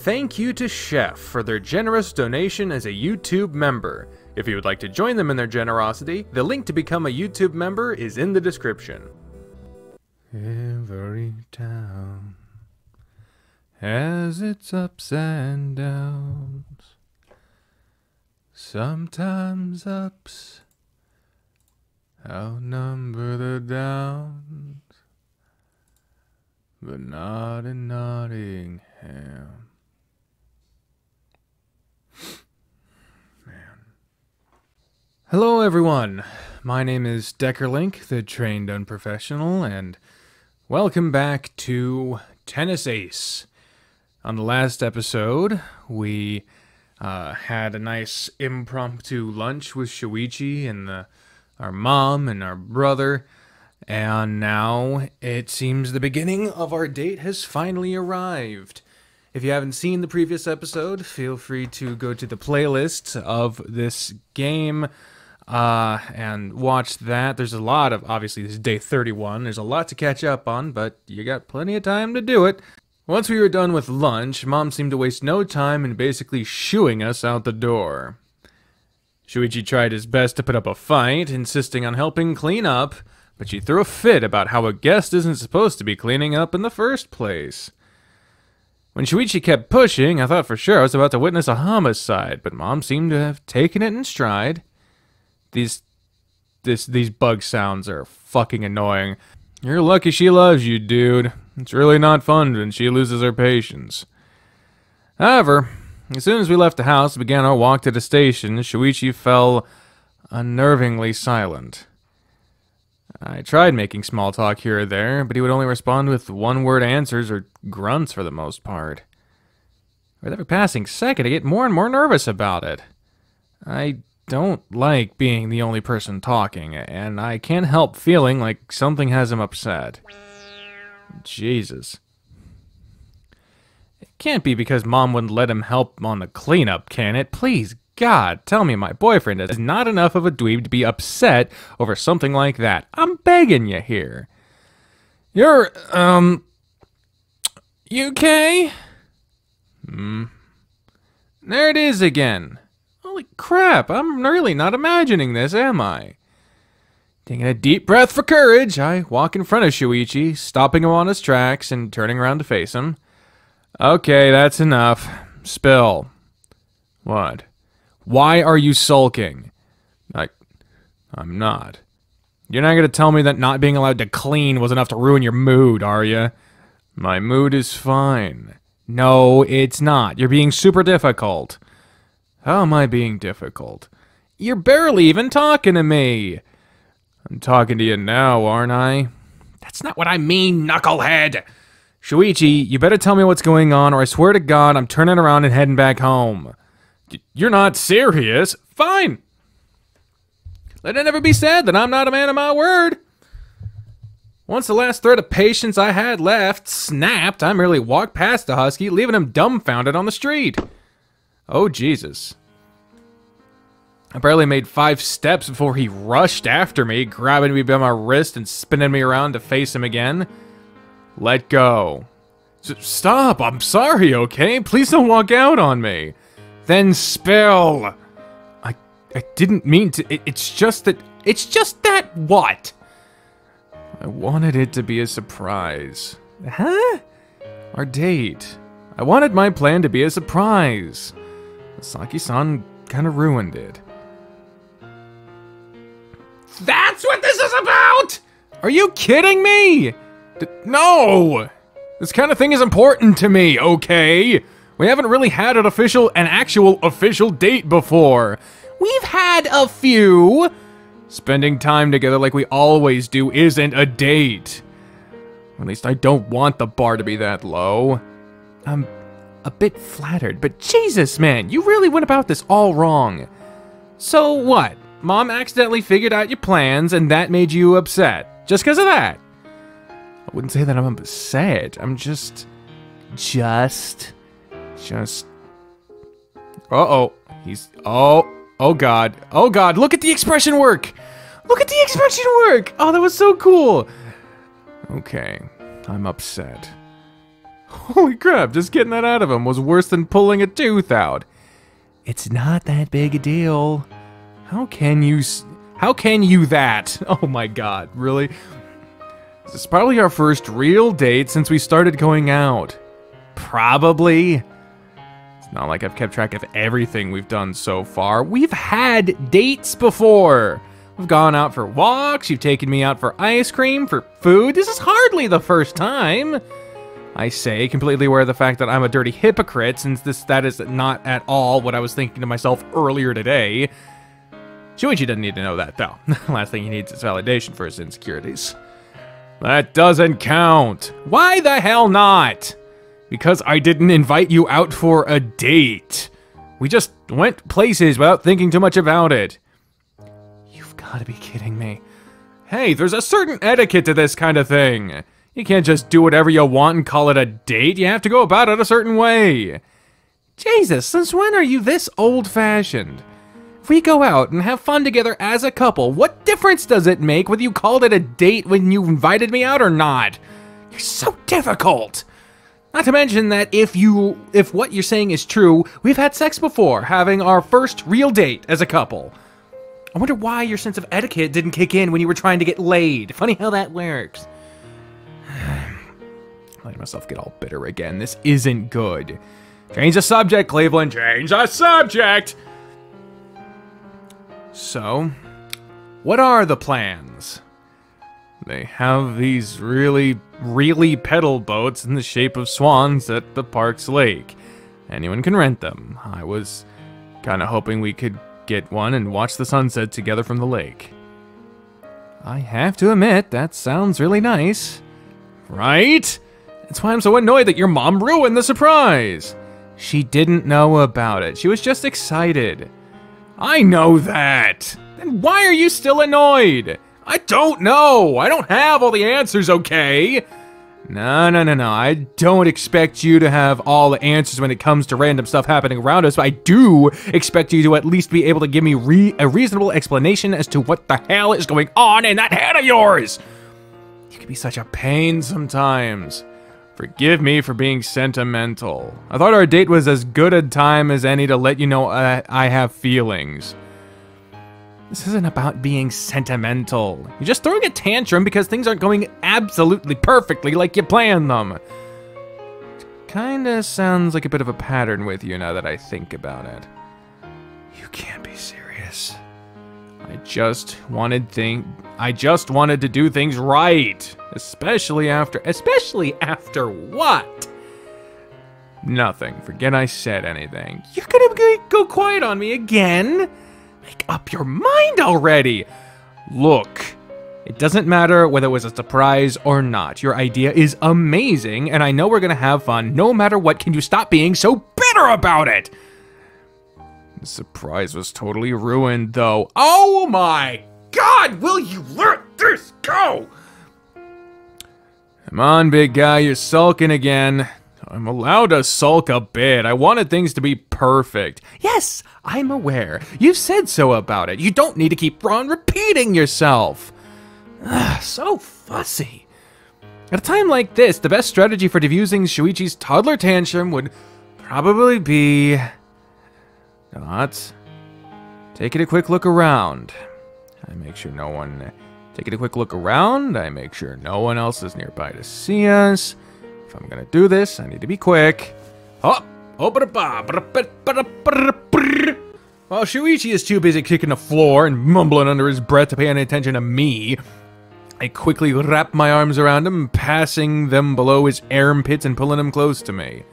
thank you to Chef for their generous donation as a YouTube member. If you would like to join them in their generosity, the link to become a YouTube member is in the description. Every town has its ups and downs. Sometimes ups outnumber the downs, but not in Nottingham. Man. Hello everyone, my name is Deckerlink, the trained unprofessional, and welcome back to Tennis Ace. On the last episode, we had a nice impromptu lunch with Shoichi and our mom and our brother, and now it seems the beginning of our date has finally arrived. If you haven't seen the previous episode, feel free to go to the playlist of this game and watch that. There's a lot of, obviously this is day 31, there's a lot to catch up on, but you got plenty of time to do it. Once we were done with lunch, Mom seemed to waste no time in basically shooing us out the door. Shoichi tried his best to put up a fight, insisting on helping clean up, but she threw a fit about how a guest isn't supposed to be cleaning up in the first place. When Shoichi kept pushing, I thought for sure I was about to witness a homicide, but Mom seemed to have taken it in stride. These bug sounds are fucking annoying. You're lucky she loves you, dude. It's really not fun when she loses her patience. However, as soon as we left the house and began our walk to the station, Shoichi fell unnervingly silent. I tried making small talk here or there, but he would only respond with one-word answers or grunts for the most part. With every passing second, I get more and more nervous about it. I don't like being the only person talking, and I can't help feeling like something has him upset. Jesus. It can't be because Mom wouldn't let him help on the cleanup, can it? Please, God, tell me my boyfriend is not enough of a dweeb to be upset over something like that. I'm begging you here. You okay? There it is again. Holy crap, I'm really not imagining this, am I? Taking a deep breath for courage, I walk in front of Shoichi, stopping him on his tracks and turning around to face him. Okay, that's enough. Spill. What? Why are you sulking? I'm not. You're not going to tell me that not being allowed to clean was enough to ruin your mood, are you? My mood is fine. No, it's not. You're being super difficult. How am I being difficult? You're barely even talking to me. I'm talking to you now, aren't I? That's not what I mean, knucklehead. Shoichi, you better tell me what's going on, or I swear to God I'm turning around and heading back home. You're not serious? Fine. Let it never be said that I'm not a man of my word. Once the last thread of patience I had left snapped, I merely walked past the husky, leaving him dumbfounded on the street. Oh, Jesus. I barely made 5 steps before he rushed after me, grabbing me by my wrist and spinning me around to face him again. Let go. Stop, I'm sorry, okay? Please don't walk out on me. Then spill. I didn't mean to. It's just that what? I wanted it to be a surprise. Huh? Our date. I wanted my plan to be a surprise. Saki-san kind of ruined it. That's what this is about? Are you kidding me? No! This kind of thing is important to me, okay? We haven't really had an actual official date before. We've had a few. Spending time together like we always do isn't a date. At least I don't want the bar to be that low. I'm a bit flattered, but Jesus, man, you really went about this all wrong. So what? Mom accidentally figured out your plans and that made you upset. Just because of that. I wouldn't say that I'm upset. I'm just... Uh-oh. Oh God. Oh God, look at the expression work. Look at the expression work. Oh, that was so cool. Okay, I'm upset. Holy crap, just getting that out of him was worse than pulling a tooth out. It's not that big a deal. How can you that? Oh my god, really? This is probably our first real date since we started going out. Probably. It's not like I've kept track of everything we've done so far. We've had dates before. We've gone out for walks, you've taken me out for ice cream, for food. This is hardly the first time. I say, completely aware of the fact that I'm a dirty hypocrite, since that is not at all what I was thinking to myself earlier today. Shoichi doesn't need to know that, though. Last thing he needs is validation for his insecurities. That doesn't count. Why the hell not? Because I didn't invite you out for a date. We just went places without thinking too much about it. You've got to be kidding me. Hey, there's a certain etiquette to this kind of thing. You can't just do whatever you want and call it a date. You have to go about it a certain way. Jesus, since when are you this old-fashioned? If we go out and have fun together as a couple, what difference does it make whether you called it a date when you invited me out or not? You're so difficult. Not to mention that if what you're saying is true, we've had sex before, having our first real date as a couple. I wonder why your sense of etiquette didn't kick in when you were trying to get laid. Funny how that works. Letting myself get all bitter again. This isn't good. Change the subject, Cleveland. Change the subject! So, what are the plans? They have these really pedal boats in the shape of swans at the park's lake. Anyone can rent them. I was kind of hoping we could get one and watch the sunset together from the lake. I have to admit, that sounds really nice. Right? That's why I'm so annoyed that your mom ruined the surprise. She didn't know about it. She was just excited. I know that. Then why are you still annoyed? I don't know. I don't have all the answers, okay? No. I don't expect you to have all the answers when it comes to random stuff happening around us, but I do expect you to at least be able to give me a reasonable explanation as to what the hell is going on in that head of yours. You can be such a pain sometimes. Forgive me for being sentimental. I thought our date was as good a time as any to let you know I have feelings. This isn't about being sentimental. You're just throwing a tantrum because things aren't going absolutely perfectly like you planned them. Kinda sounds like a bit of a pattern with you now that I think about it. You can't be serious. I just wanted to do things right. Especially after what? Nothing. Forget I said anything. You're gonna go quiet on me again? Make up your mind already. Look, it doesn't matter whether it was a surprise or not. Your idea is amazing, and I know we're gonna have fun no matter what. Can you stop being so bitter about it? The surprise was totally ruined, though. Oh my God, will you let this go? Come on, big guy, you're sulking again. I'm allowed to sulk a bit. I wanted things to be perfect. Yes, I'm aware. You've said so about it. You don't need to keep on repeating yourself. Ugh, so fussy. At a time like this, the best strategy for diffusing Shoichi's toddler tantrum would probably be... not taking a quick look around. I make sure no one... Taking a quick look around, I make sure no one else is nearby to see us. If I'm gonna do this, I need to be quick. While Shoichi is too busy kicking the floor and mumbling under his breath to pay any attention to me, I quickly wrap my arms around him, passing them below his armpits and pulling him close to me.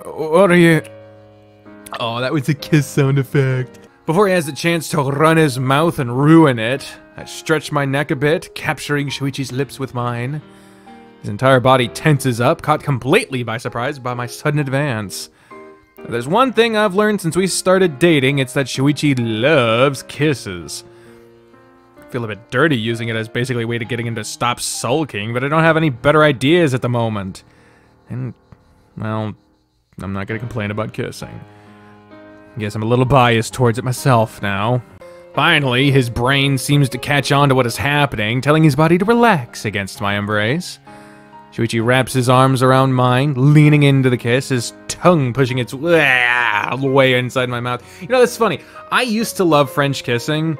What are you... Oh, that was a kiss sound effect. Before he has the chance to run his mouth and ruin it, I stretch my neck a bit, capturing Shoichi's lips with mine. His entire body tenses up, caught completely by surprise by my sudden advance. Now, there's one thing I've learned since we started dating, it's that Shoichi loves kisses. I feel a bit dirty using it as basically a way to getting him to stop sulking, but I don't have any better ideas at the moment. And, well, I'm not gonna complain about kissing. Guess I'm a little biased towards it myself now. Finally, his brain seems to catch on to what is happening, telling his body to relax against my embrace. Shoichi wraps his arms around mine, leaning into the kiss, his tongue pushing its way inside my mouth. You know, that's funny. I used to love French kissing,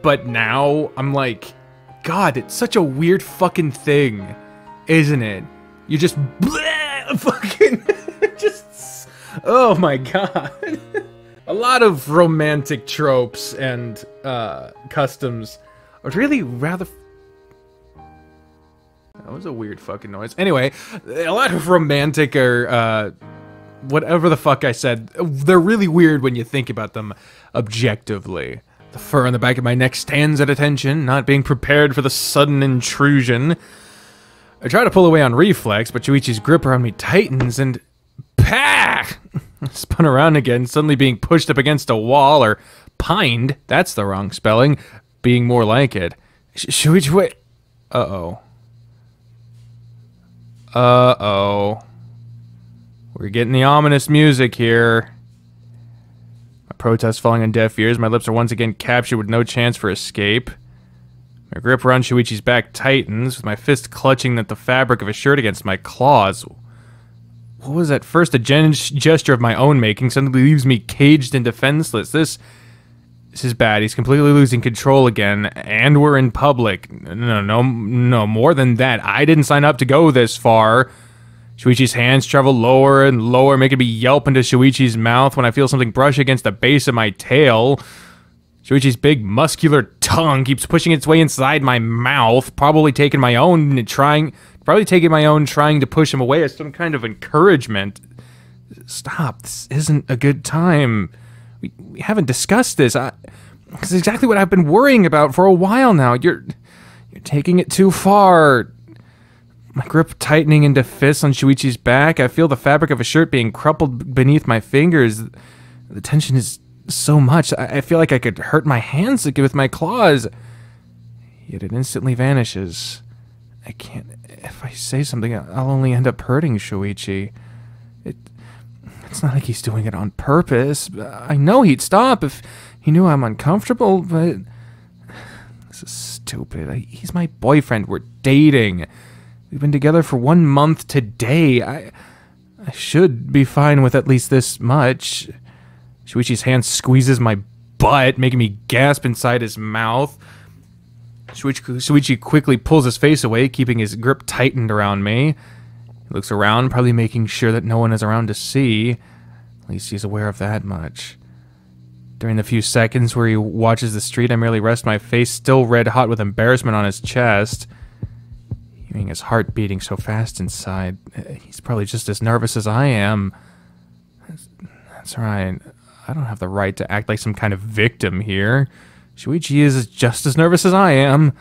but now I'm like, God, it's such a weird fucking thing, isn't it? You just fucking just, oh my God. A lot of romantic tropes and customs are really rather... That was a weird fucking noise. Anyway, a lot of romantic or whatever the fuck I said, they're really weird when you think about them objectively. The fur on the back of my neck stands at attention, not being prepared for the sudden intrusion. I try to pull away on reflex, but Shoichi's grip around me tightens and... Pah! Spun around again, suddenly being pushed up against a wall, or pined, that's the wrong spelling, being more like it. Shoichi, wait... Uh-oh. Uh-oh. We're getting the ominous music here. My protest falling on deaf ears, my lips are once again captured with no chance for escape. My grip around Shoichi's back tightens, with my fist clutching at the fabric of his shirt against my claws. What was at first a gesture of my own making suddenly leaves me caged and defenseless. This is bad. He's completely losing control again, and we're in public. No, more than that. I didn't sign up to go this far. Shoichi's hands travel lower and lower, making me yelp into Shoichi's mouth when I feel something brush against the base of my tail. Shoichi's big, muscular tongue keeps pushing its way inside my mouth, probably taking my own, trying to push him away as some kind of encouragement. Stop, this isn't a good time. We haven't discussed this. This is exactly what I've been worrying about for a while now. You're taking it too far. My grip tightening into fists on Shoichi's back. I feel the fabric of his shirt being crumpled beneath my fingers. The tension is so much. I feel like I could hurt my hands with my claws. Yet it instantly vanishes. I can't... If I say something, I'll only end up hurting Shoichi. It's not like he's doing it on purpose. I know he'd stop if he knew I'm uncomfortable, but... This is stupid. He's my boyfriend. We're dating. We've been together for 1 month today. I should be fine with at least this much. Shoichi's hand squeezes my butt, making me gasp inside his mouth. Shoichi quickly pulls his face away, keeping his grip tightened around me. He looks around, probably making sure that no one is around to see. At least he's aware of that much. During the few seconds where he watches the street, I merely rest my face, still red hot with embarrassment, on his chest. Hearing his heart beating so fast inside, he's probably just as nervous as I am. That's right. I don't have the right to act like some kind of victim here. Shoichi is just as nervous as I am.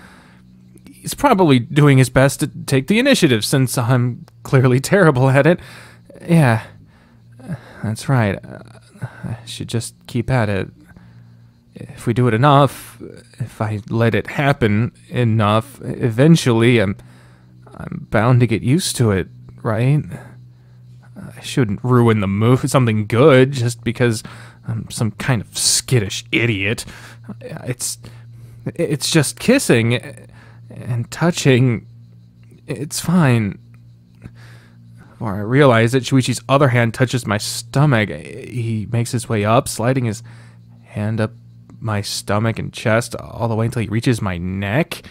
He's probably doing his best to take the initiative, since I'm clearly terrible at it. Yeah, that's right. I should just keep at it. If we do it enough, if I let it happen enough, eventually I'm bound to get used to it, right? I shouldn't ruin the mood, something good, just because I'm some kind of skittish idiot. It's just kissing and touching. It's fine. Before I realize it, Shoichi's other hand touches my stomach. He makes his way up, sliding his hand up my stomach and chest all the way until he reaches my neck.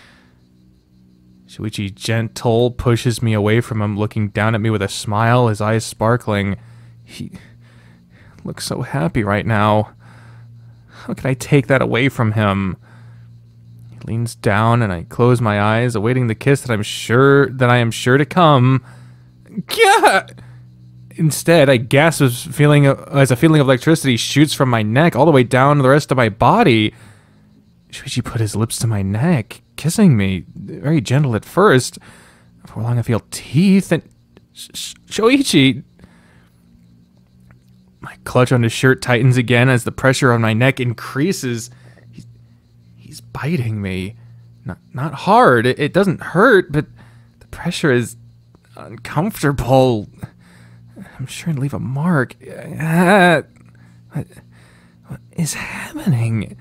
Shoichi gentle pushes me away from him, looking down at me with a smile, his eyes sparkling. He looks so happy right now. How could I take that away from him? He leans down and I close my eyes, awaiting the kiss that I am sure to come. Gah! Instead, I gasp as a feeling of electricity shoots from my neck all the way down to the rest of my body. Shoichi put his lips to my neck, kissing me, very gentle at first. For long I feel teeth and... Shoichi! My clutch on his shirt tightens again as the pressure on my neck increases. He's biting me. Not hard. It doesn't hurt, but the pressure is uncomfortable. I'm sure it'll leave a mark. What is happening?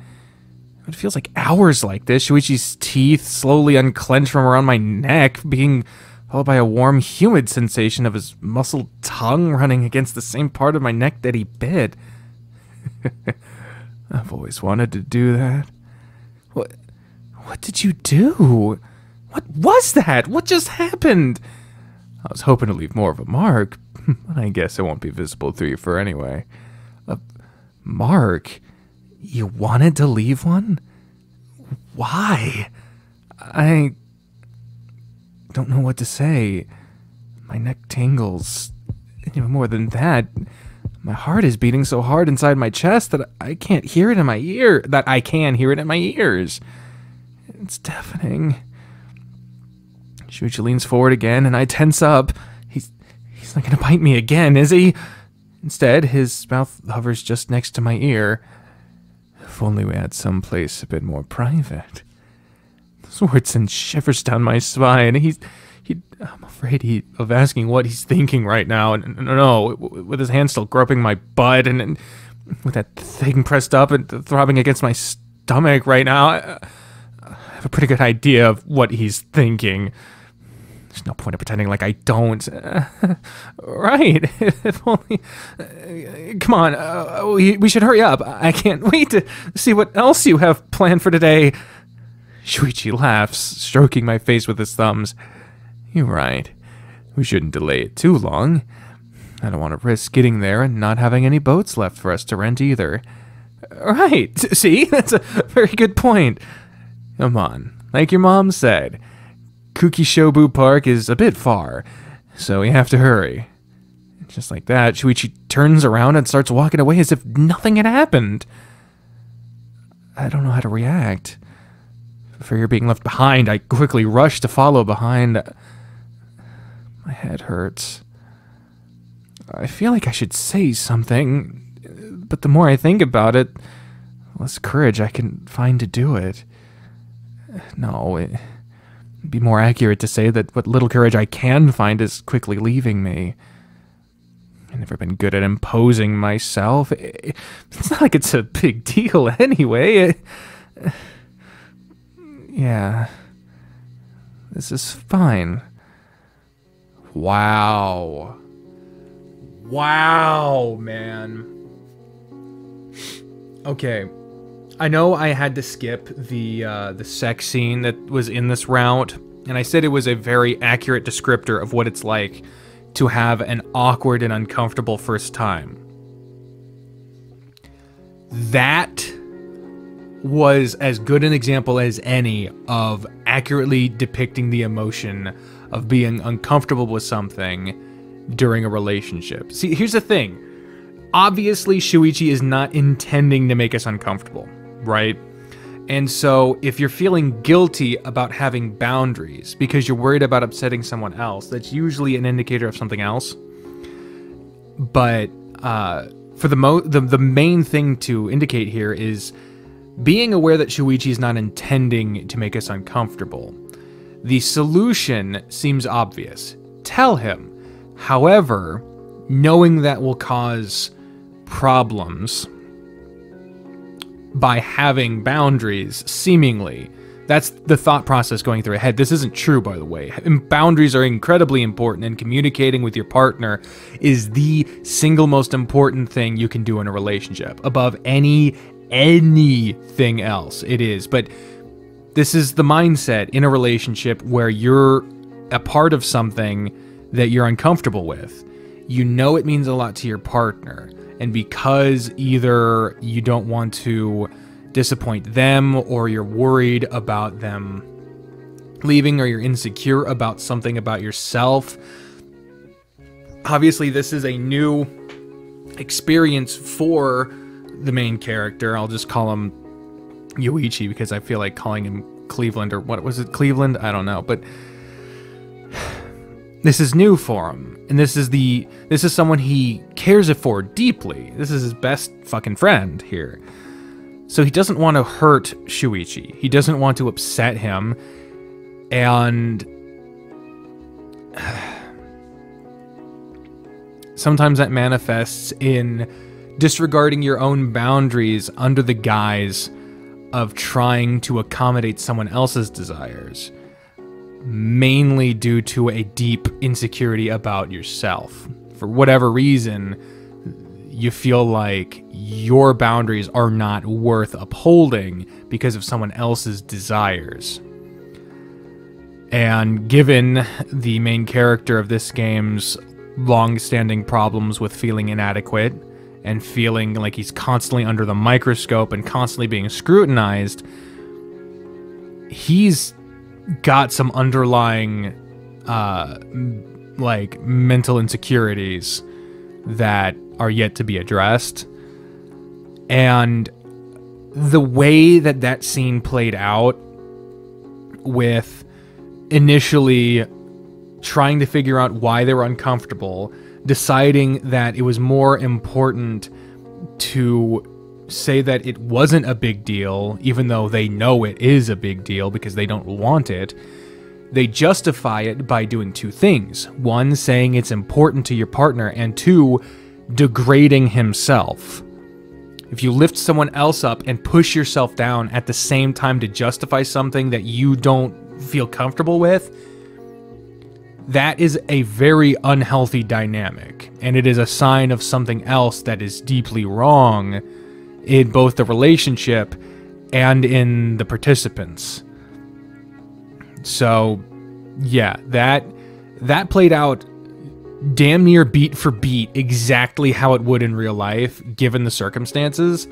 It feels like hours like this. Shoichi's teeth slowly unclench from around my neck, being followed by a warm, humid sensation of his muscled tongue running against the same part of my neck that he bit. I've always wanted to do that. What did you do? What was that? What just happened? I was hoping to leave more of a mark, but I guess it won't be visible through your fur anyway. A mark? You wanted to leave one? Why? I don't know what to say. My neck tingles. And even more than that, my heart is beating so hard inside my chest that I can't hear it in my ear. That I can hear it in my ears. It's deafening. Shoichi leans forward again, and I tense up. He's not gonna bite me again, is he? Instead, his mouth hovers just next to my ear. If only we had some place a bit more private. Those words send shivers down my spine. I'm afraid of asking what he's thinking right now. And no, with his hand still groping my butt, and with that thing pressed up and throbbing against my stomach right now, I have a pretty good idea of what he's thinking. There's no point in pretending like I don't. Right. If only... come on. We should hurry up. I can't wait to see what else you have planned for today. Shoichi laughs, stroking my face with his thumbs. You're right. We shouldn't delay it too long. I don't want to risk getting there and not having any boats left for us to rent either. Right. See? That's a very good point. Come on. Like your mom said, Kukishobu Park is a bit far, so we have to hurry. Just like that, Shoichi turns around and starts walking away as if nothing had happened. I don't know how to react. For fear of being left behind, I quickly rush to follow behind. My head hurts. I feel like I should say something, but the more I think about it, the less courage I can find to do it. No, it'd be more accurate to say that what little courage I can find is quickly leaving me. I've never been good at imposing myself. It's not like it's a big deal anyway. Yeah. This is fine. Wow. Wow, man. Okay. I know I had to skip the sex scene that was in this route, and I said it was a very accurate descriptor of what it's like to have an awkward and uncomfortable first time. That was as good an example as any of accurately depicting the emotion of being uncomfortable with something during a relationship. See, here's the thing. Obviously, Shoichi is not intending to make us uncomfortable, right? And so if you're feeling guilty about having boundaries because you're worried about upsetting someone else, that's usually an indicator of something else. But for the main thing to indicate here is being aware that Shoichi is not intending to make us uncomfortable. The solution seems obvious. Tell him. However, knowing that will cause problems by having boundaries, seemingly. That's the thought process going through your head. This isn't true, by the way. Boundaries are incredibly important, and communicating with your partner is the single most important thing you can do in a relationship. Above anything else, it is. But this is the mindset in a relationship where you're a part of something that you're uncomfortable with. You know it means a lot to your partner. And because either you don't want to disappoint them, or you're worried about them leaving, or you're insecure about something about yourself, obviously this is a new experience for the main character. I'll just call him Yoichi because I feel like calling him Cleveland, or what was it, Cleveland? I don't know, but this is new for him. And this is someone he cares for deeply. This is his best fucking friend here. So he doesn't want to hurt Shoichi. He doesn't want to upset him. And sometimes that manifests in disregarding your own boundaries under the guise of trying to accommodate someone else's desires. mainly due to a deep insecurity about yourself. For whatever reason, you feel like your boundaries are not worth upholding because of someone else's desires. And given the main character of this game's long-standing problems with feeling inadequate and feeling like he's constantly under the microscope and constantly being scrutinized, he's got some underlying like mental insecurities that are yet to be addressed. And the way that that scene played out, with initially trying to figure out why they were uncomfortable, deciding that it was more important to say that it wasn't a big deal, even though they know it is a big deal because they don't want it. They justify it by doing two things. One, saying it's important to your partner, and two, degrading himself. If you lift someone else up and push yourself down at the same time to justify something that you don't feel comfortable with, that is a very unhealthy dynamic, and it is a sign of something else that is deeply wrong in both the relationship and in the participants. So, yeah, that played out damn near beat for beat exactly how it would in real life, given the circumstances.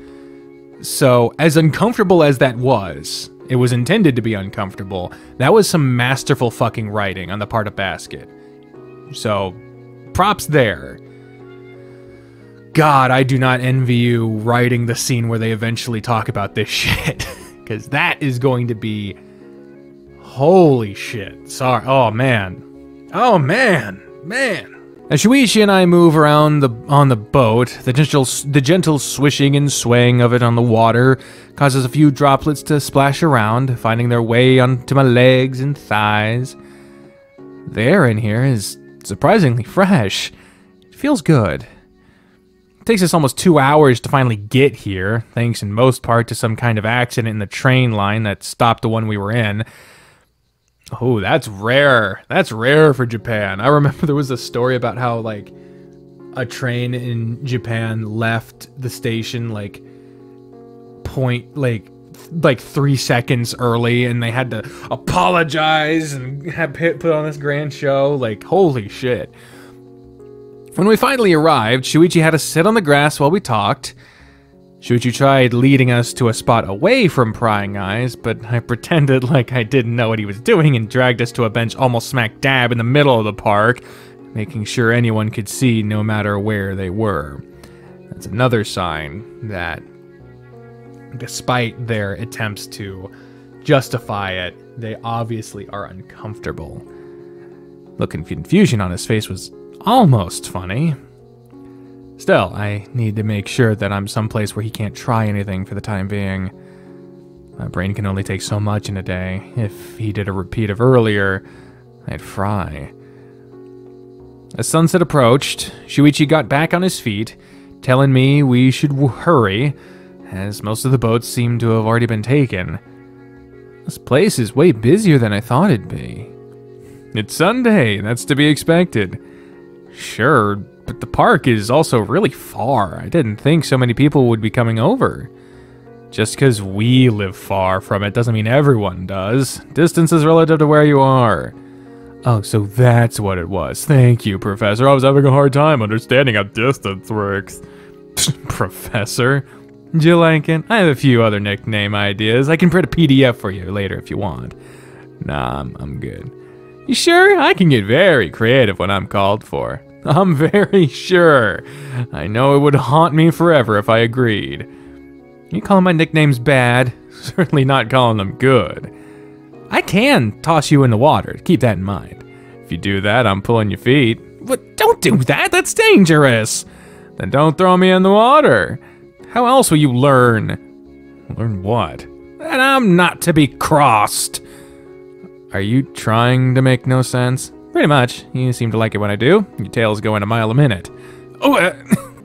So, as uncomfortable as that was, it was intended to be uncomfortable. That was some masterful fucking writing on the part of Basket. So, props there. God, I do not envy you writing the scene where they eventually talk about this shit. Because that is going to be... holy shit. Sorry. Oh, man. Oh, man. Man. As Shoichi and I move around on the boat, the gentle swishing and swaying of it on the water causes a few droplets to splash around, finding their way onto my legs and thighs. The air in here is surprisingly fresh. It feels good. It takes us almost 2 hours to finally get here, thanks in most part to some kind of accident in the train line that stopped the one we were in. Oh, that's rare. That's rare for Japan. I remember there was a story about how, like, a train in Japan left the station, like 3 seconds early, and they had to apologize and have put on this grand show. Like, holy shit. When we finally arrived, Shoichi had us sit on the grass while we talked. Shoichi tried leading us to a spot away from prying eyes, but I pretended like I didn't know what he was doing and dragged us to a bench almost smack dab in the middle of the park, making sure anyone could see no matter where they were. That's another sign that, despite their attempts to justify it, they obviously are uncomfortable. Look of confusion on his face was almost funny. Still, I need to make sure that I'm someplace where he can't try anything for the time being. My brain can only take so much in a day. If he did a repeat of earlier, I'd fry. As sunset approached, Shoichi got back on his feet, telling me we should hurry, as most of the boats seemed to have already been taken. This place is way busier than I thought it'd be. It's Sunday, that's to be expected. Sure, but the park is also really far. I didn't think so many people would be coming over. Just because we live far from it doesn't mean everyone does. Distance is relative to where you are. Oh, so that's what it was. Thank you, Professor. I was having a hard time understanding how distance works. Professor? Do you like it? I have a few other nickname ideas. I can print a PDF for you later if you want. Nah, I'm good. You sure? I can get very creative when I'm called for. I'm very sure. I know it would haunt me forever if I agreed. You calling my nicknames bad? Certainly not calling them good. I can toss you in the water. Keep that in mind. If you do that, I'm pulling your feet. But don't do that. That's dangerous. Then don't throw me in the water. How else will you learn? Learn what? That I'm not to be crossed. Are you trying to make no sense? Pretty much. You seem to like it when I do. Your tail's going a mile a minute. Oh,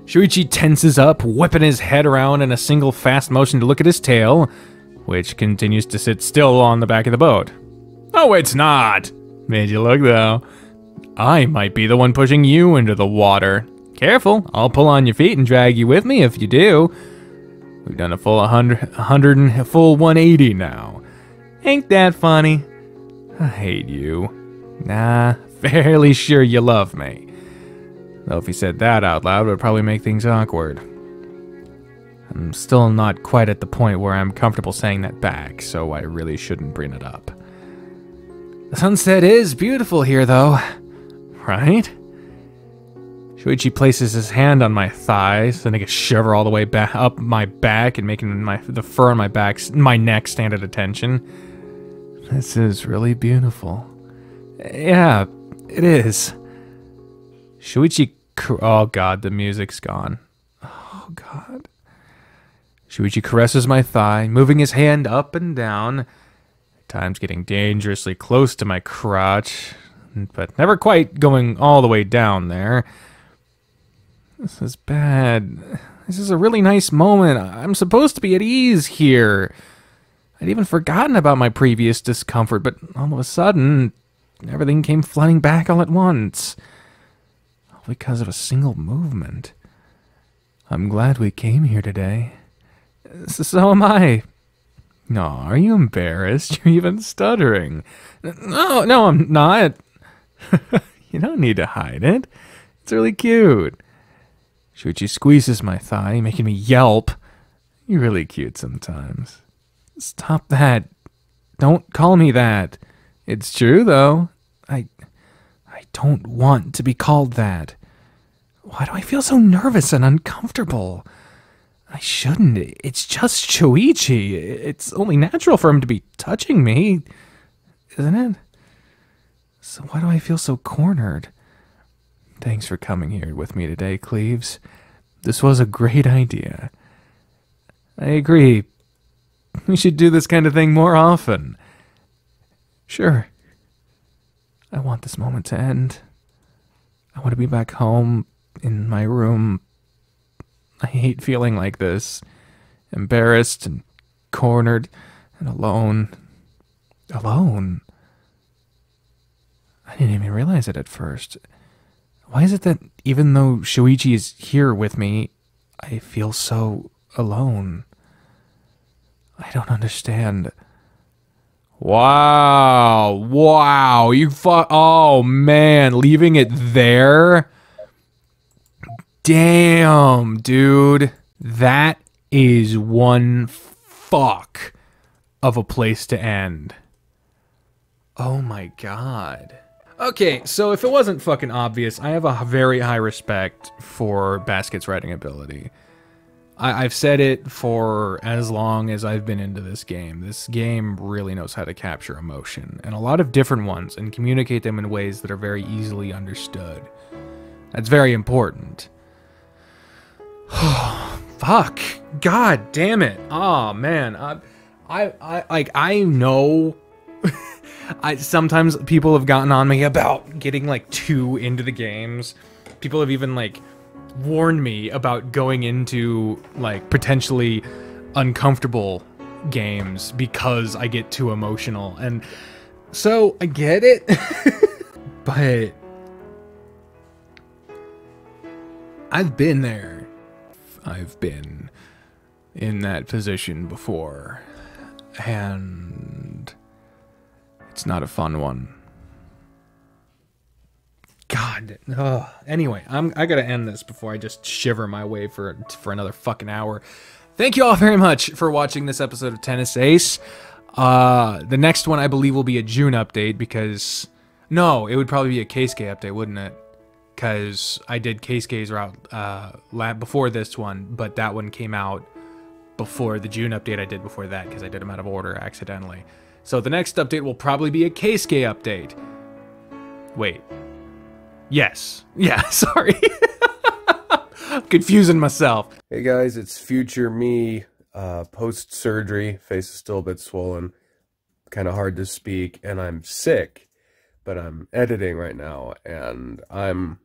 Shoichi tenses up, whipping his head around in a single fast motion to look at his tail, which continues to sit still on the back of the boat. Oh, it's not. Made you look, though. I might be the one pushing you into the water. Careful, I'll pull on your feet and drag you with me if you do. We've done a full 100 and a full 180 now. Ain't that funny? I hate you. Nah, fairly sure you love me. Though if you said that out loud, it would probably make things awkward. I'm still not quite at the point where I'm comfortable saying that back, so I really shouldn't bring it up. The sunset is beautiful here, though. Right? Shoichi places his hand on my thighs, sending a shiver all the way back up my back and making the fur on my neck stand at attention. This is really beautiful. Yeah, it is. Shoichi... Oh god, the music's gone. Oh god. Shoichi caresses my thigh, moving his hand up and down, at times getting dangerously close to my crotch, but never quite going all the way down there. This is bad. This is a really nice moment. I'm supposed to be at ease here. I'd even forgotten about my previous discomfort, but all of a sudden, everything came flooding back all at once. All because of a single movement. I'm glad we came here today. So am I. No, are you embarrassed? You're even stuttering. No, I'm not. You don't need to hide it. It's really cute. Shoichi squeezes my thigh, making me yelp. You're really cute sometimes. Stop that. Don't call me that. It's true, though. I don't want to be called that. Why do I feel so nervous and uncomfortable? I shouldn't. It's just Shoichi. It's only natural for him to be touching me, isn't it? So why do I feel so cornered? Thanks for coming here with me today, Cleaves. This was a great idea. I agree. We should do this kind of thing more often. Sure. I want this moment to end. I want to be back home, in my room. I hate feeling like this. Embarrassed and cornered and alone. Alone? I didn't even realize it at first. Why is it that even though Shoichi is here with me, I feel so alone? I don't understand. Wow, oh man, leaving it there? Damn, dude. That is one fuck of a place to end. Oh my god. Okay, so if it wasn't fucking obvious, I have a very high respect for Basket's writing ability. I've said it for as long as I've been into this game. This game really knows how to capture emotion, and a lot of different ones, and communicate them in ways that are very easily understood. That's very important. Fuck. God damn it. Oh man. I know sometimes people have gotten on me about getting like too into the games. People have even like warned me about going into like potentially uncomfortable games because I get too emotional. And so I get it. But I've been there. I've been in that position before, and it's not a fun one. God. Ugh. Anyway, I gotta end this before I just shiver my way for another fucking hour. Thank you all very much for watching this episode of Tennis Ace. The next one I believe will be a June update because... No, it would probably be a Keisuke update, wouldn't it? Because I did Keisuke's route before this one, but that one came out before the June update I did before that, because I did them out of order accidentally. So the next update will probably be a Keisuke update. Wait. Yes. Yeah, sorry. Confusing myself. Hey guys, it's future me, post-surgery. Face is still a bit swollen, kind of hard to speak, and I'm sick, but I'm editing right now, and I'm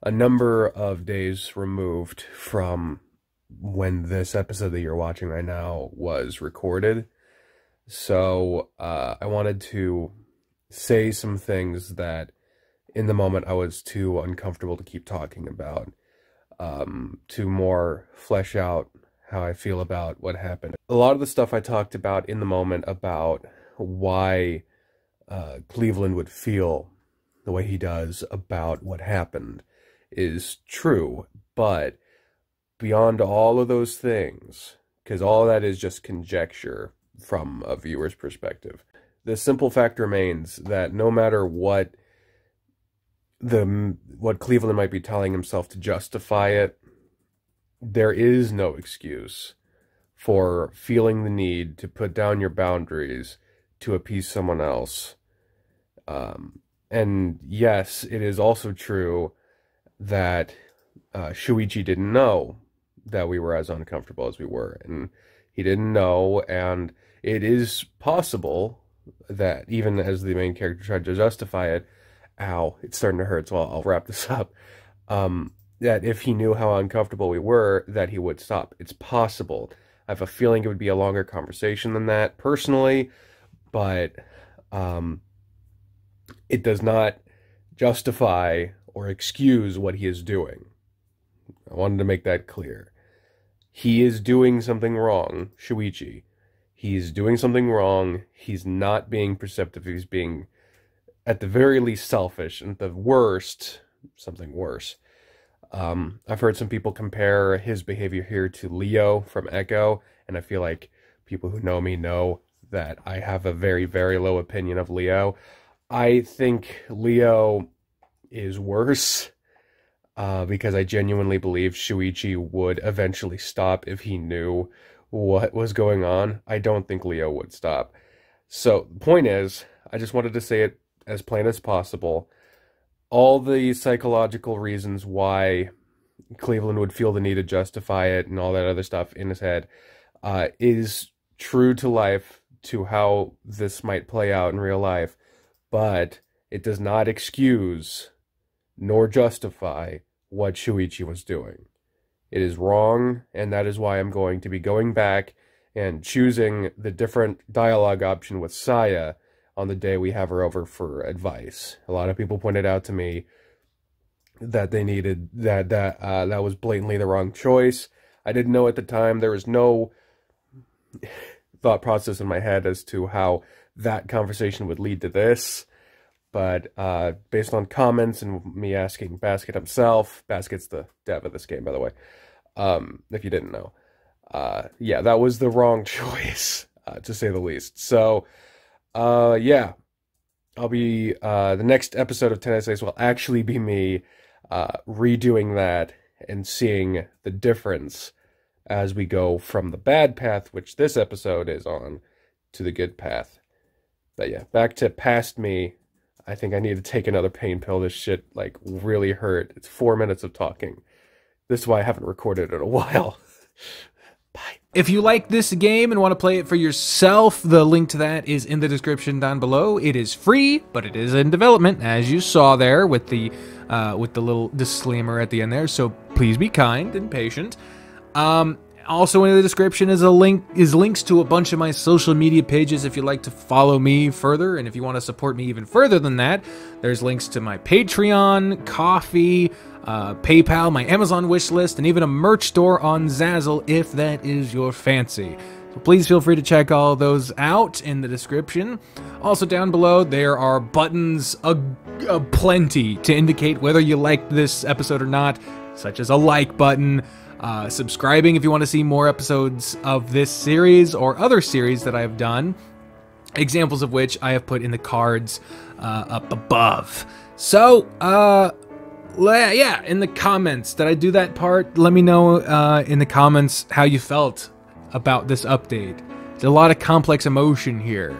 a number of days removed from when this episode that you're watching right now was recorded. So I wanted to say some things that in the moment I was too uncomfortable to keep talking about, to more flesh out how I feel about what happened. A lot of the stuff I talked about in the moment about why Cleveland would feel the way he does about what happened is true, but beyond all of those things, because all that is just conjecture from a viewer's perspective, the simple fact remains that no matter what Cleveland might be telling himself to justify it, there is no excuse for feeling the need to put down your boundaries to appease someone else. And yes, it is also true that Shoichi didn't know that we were as uncomfortable as we were, and he didn't know, and it is possible that even as the main character tried to justify it, ow, it's starting to hurt, so I'll wrap this up, that if he knew how uncomfortable we were, that he would stop. It's possible. I have a feeling it would be a longer conversation than that, personally, but it does not justify or excuse what he is doing. I wanted to make that clear. He is doing something wrong, Shoichi. He's doing something wrong. He's not being perceptive. He's being, at the very least, selfish. And at the worst, something worse. I've heard some people compare his behavior here to Leo from Echo. And I feel like people who know me know that I have a very, very low opinion of Leo. I think Leo is worse. Because I genuinely believe Shoichi would eventually stop if he knew what was going on. I don't think Leo would stop. So, the point is, I just wanted to say it as plain as possible. All the psychological reasons why Cleveland would feel the need to justify it and all that other stuff in his head is true to life, to how this might play out in real life, but it does not excuse nor justify what Shoichi was doing. It is wrong, and that is why I'm going to be going back and choosing the different dialogue option with Saya on the day we have her over for advice. A lot of people pointed out to me that they needed that was blatantly the wrong choice. I didn't know at the time. There was no thought process in my head as to how that conversation would lead to this. But based on comments and me asking Basket himself, Basket's the dev of this game, by the way, if you didn't know, yeah, that was the wrong choice, to say the least. So, yeah, I'll be, the next episode of 10 Essays will actually be me redoing that and seeing the difference as we go from the bad path, which this episode is on, to the good path. But yeah, back to past me. I think I need to take another pain pill. This shit, like, really hurt. It's 4 minutes of talking. This is why I haven't recorded in a while. Bye. If you like this game and want to play it for yourself, the link to that is in the description down below. It is free, but it is in development, as you saw there with the little disclaimer at the end there. So please be kind and patient. Also in the description is links to a bunch of my social media pages if you'd like to follow me further, and if you want to support me even further than that, there's links to my Patreon, Ko-fi, PayPal, my Amazon wishlist, and even a merch store on Zazzle if that is your fancy. So please feel free to check all those out in the description. Also down below there are buttons aplenty to indicate whether you liked this episode or not, such as a like button, subscribing if you want to see more episodes of this series or other series that I have done, examples of which I have put in the cards up above. So, yeah, in the comments, did I do that part? Let me know in the comments how you felt about this update. There's a lot of complex emotion here.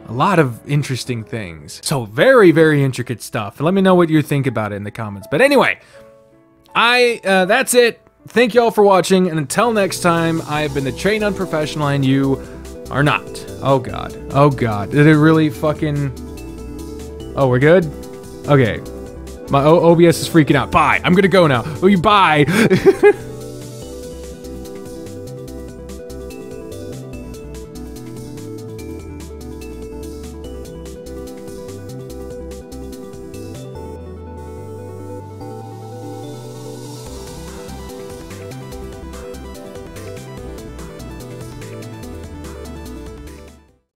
A lot of interesting things. So, very, very intricate stuff. Let me know what you think about it in the comments. But anyway, that's it. Thank you all for watching, and until next time, I have been the trained unprofessional, and you are not. Oh god. Oh god. Did it really fucking... Oh, we're good? Okay. My OBS is freaking out. Bye. I'm gonna go now. Oh, you bye.